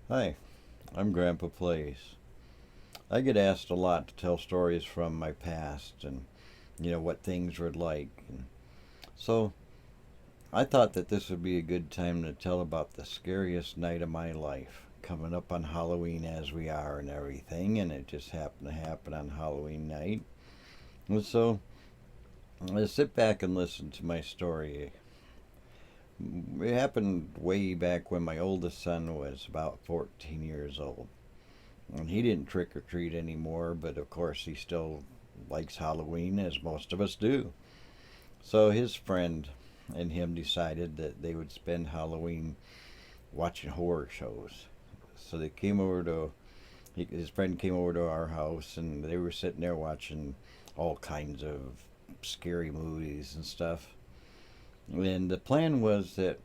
Hi, I'm Grandpa Place. I get asked a lot to tell stories from my past and, what things were like. And so I thought that this would be a good time to tell about the scariest night of my life. Coming up on Halloween as we are and everything, and it just happened to happen on Halloween night. And so sit back and listen to my story. It happened way back when my oldest son was about 14 years old. And he didn't trick or treat anymore, but of course he still likes Halloween, as most of us do. So his friend and him decided that they would spend Halloween watching horror shows. So they came over to his friend came over to our house, and they were sitting there watching all kinds of scary movies and stuff. And the plan was that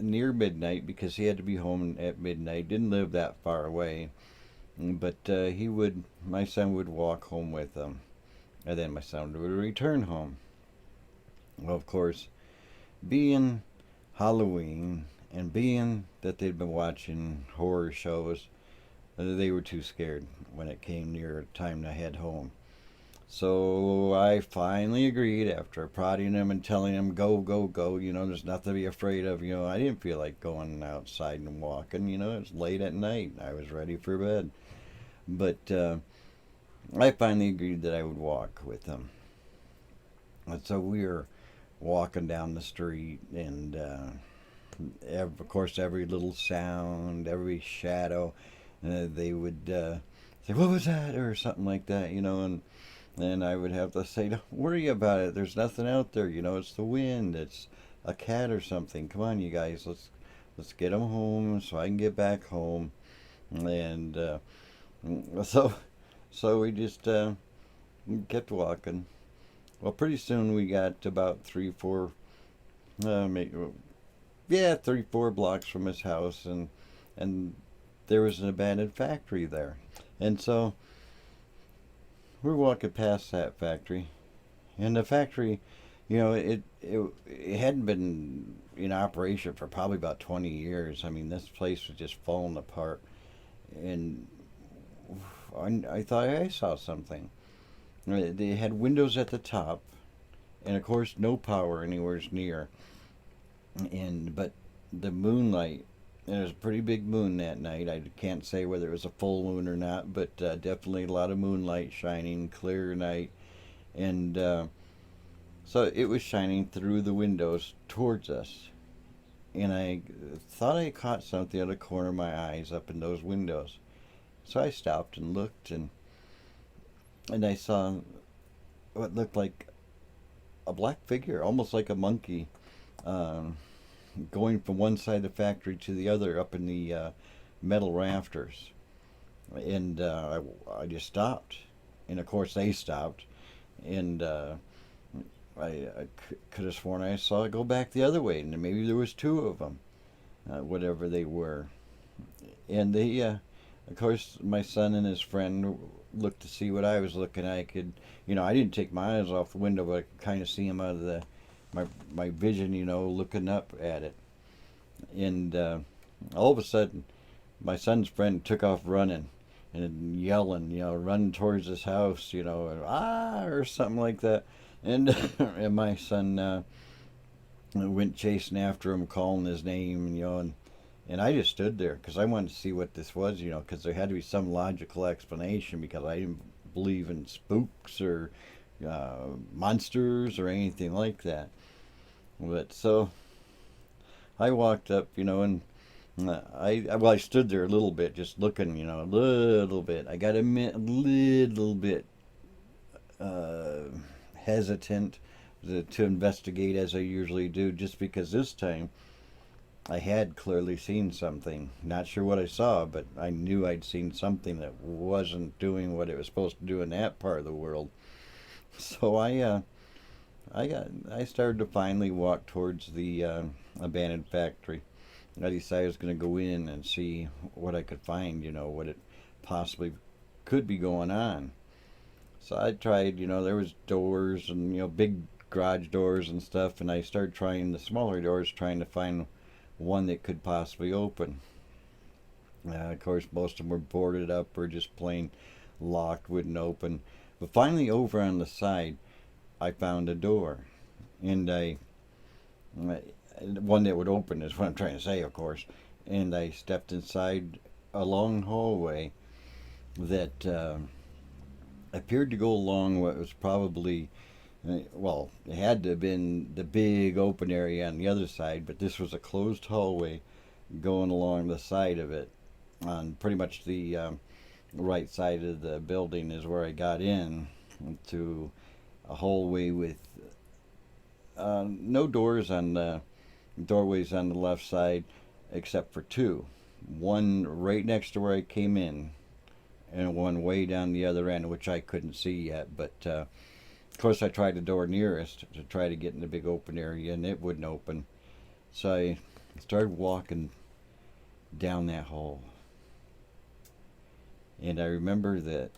near midnight, because he had to be home at midnight, didn't live that far away, but my son would walk home with them, and then my son would return home. Well, of course, being Halloween and being that they'd been watching horror shows, they were too scared when it came near time to head home. So I finally agreed after prodding him and telling him, go, go, go, there's nothing to be afraid of. I didn't feel like going outside and walking, it was late at night. I was ready for bed. But I finally agreed that I would walk with him. And so we were walking down the street, and of course, every little sound, every shadow, they would say, "What was that?" or something like that, and I would have to say, "Don't worry about it. There's nothing out there. It's the wind. It's a cat or something. Come on, you guys. Let's get them home so I can get back home." And so so we just kept walking. Well, pretty soon we got about three, four, maybe, yeah, 3, 4 blocks from his house, and there was an abandoned factory there. And so we're walking past that factory, and the factory, it hadn't been in operation for probably about 20 years. I mean, this place was just falling apart, and I thought I saw something. They had windows at the top, and of course, no power anywhere near. And but the moonlight, and it was a pretty big moon that night. I can't say whether it was a full moon or not, but definitely a lot of moonlight shining, clear night, and so it was shining through the windows towards us. And I thought I caught something out of the corner of my eyes up in those windows. So I stopped and looked, and I saw what looked like a black figure, almost like a monkey, um, going from one side of the factory to the other up in the metal rafters. And I just stopped. And of course, they stopped. And I could have sworn I saw it go back the other way. And maybe there was two of them, whatever they were. And of course, my son and his friend looked to see what I was looking at. I didn't take my eyes off the window, but I could kind of see him out of my vision, looking up at it. And all of a sudden, my son's friend took off running and yelling, running towards his house, or something like that. And and my son went chasing after him, calling his name, and I just stood there because I wanted to see what this was, because there had to be some logical explanation because I didn't believe in spooks or monsters or anything like that. But so I walked up, and I stood there a little bit, just looking, a little bit. I got a little bit uh, hesitant to investigate as I usually do, just because this time I had clearly seen something. Not sure what I saw, but I knew I'd seen something that wasn't doing what it was supposed to do in that part of the world. So I started to finally walk towards the abandoned factory. I decided I was going to go in and see what I could find, what it possibly could be going on. So I tried, there was doors and, big garage doors and stuff, and I started trying the smaller doors, trying to find one that could possibly open. Of course, most of them were boarded up or just plain locked, wouldn't open. But finally, over on the side, I found a door, and one that would open is what I'm trying to say, of course. And I stepped inside a long hallway that appeared to go along what was probably, well, it had to have been the big open area on the other side, but this was a closed hallway going along the side of it. On pretty much the right side of the building is where I got in to a hallway with no doors on the doorways on the left side except for two. One right next to where I came in, and one way down the other end, which I couldn't see yet. But of course, I tried the door nearest to try to get in the big open area, and it wouldn't open. So I started walking down that hall. And I remember that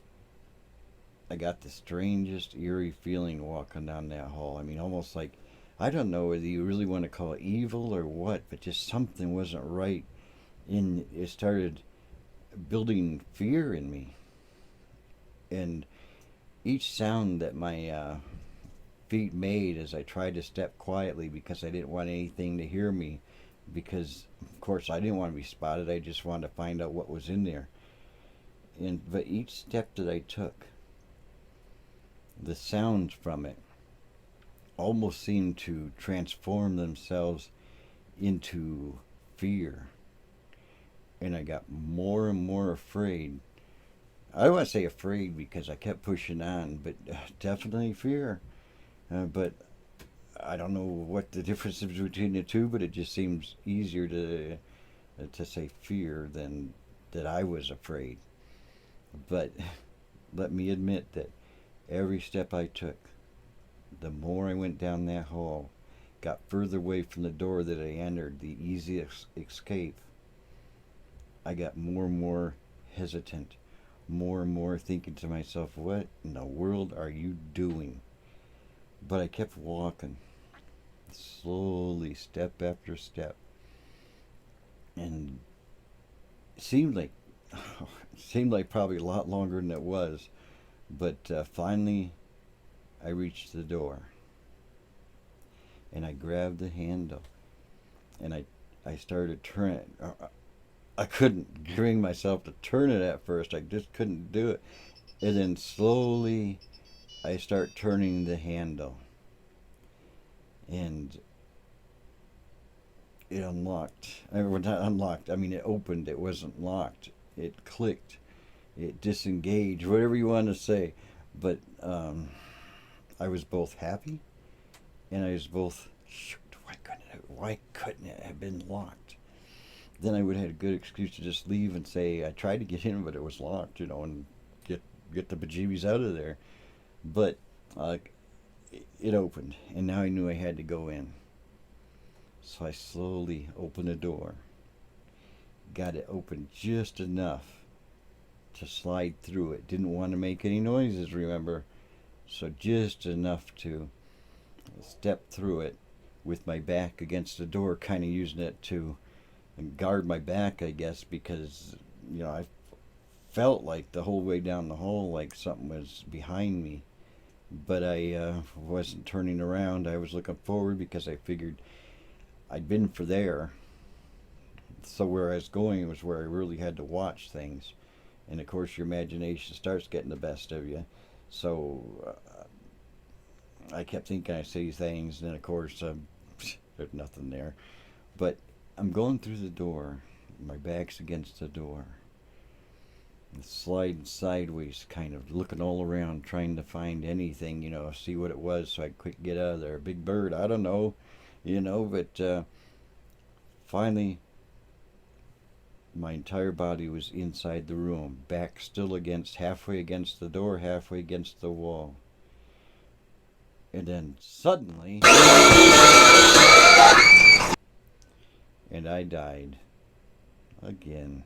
I got the strangest, eerie feeling walking down that hall. I mean, almost like, I don't know whether you really want to call it evil or what, but just something wasn't right. And it started building fear in me. And each sound that my feet made as I tried to step quietly, because I didn't want anything to hear me, because, of course, I didn't want to be spotted. I just wanted to find out what was in there. But each step that I took, the sounds from it almost seemed to transform themselves into fear. And I got more and more afraid. I don't want to say afraid because I kept pushing on, but definitely fear. But I don't know what the difference is between the two, but it just seems easier to say fear than that I was afraid. But let me admit that every step I took, the more I went down that hall, got further away from the door that I entered, the easiest escape, I got more and more hesitant, more and more thinking to myself, what in the world are you doing? But I kept walking, slowly, step after step. And it seemed like probably a lot longer than it was. But finally, I reached the door. And I grabbed the handle. And I started turning. I couldn't bring myself to turn it at first. I just couldn't do it. And then slowly, I start turning the handle. And it unlocked. Or not unlocked. I mean, it opened. It wasn't locked. It clicked. It disengaged. Whatever you want to say. But I was both happy, and I was both, shoot, why couldn't it have been locked? Then I would have had a good excuse to just leave and say I tried to get in, but it was locked, and get the bejeebies out of there. But it opened, and now I knew I had to go in. So I slowly opened the door, got it open just enough to slide through it. Didn't want to make any noises, remember, so just enough to step through it with my back against the door, kind of using it to guard my back, I guess, because I felt like the whole way down the hall like something was behind me. But I wasn't turning around. I was looking forward because I figured I'd been for there. So where I was going was where I really had to watch things. And of course, your imagination starts getting the best of you. So I kept thinking I see things, and then of course, there's nothing there. But I'm going through the door. My back's against the door. Sliding sideways, kind of looking all around, trying to find anything, see what it was so I could quick get out of there. A big bird, I don't know, but finally my entire body was inside the room, back still halfway against the door, halfway against the wall. And then suddenly, and I died again.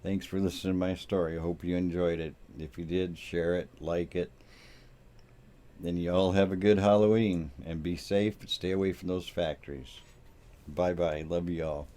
Thanks for listening to my story. I hope you enjoyed it. If you did, share it, like it. Then you all have a good Halloween, and be safe and stay away from those factories. Bye-bye. Love you all.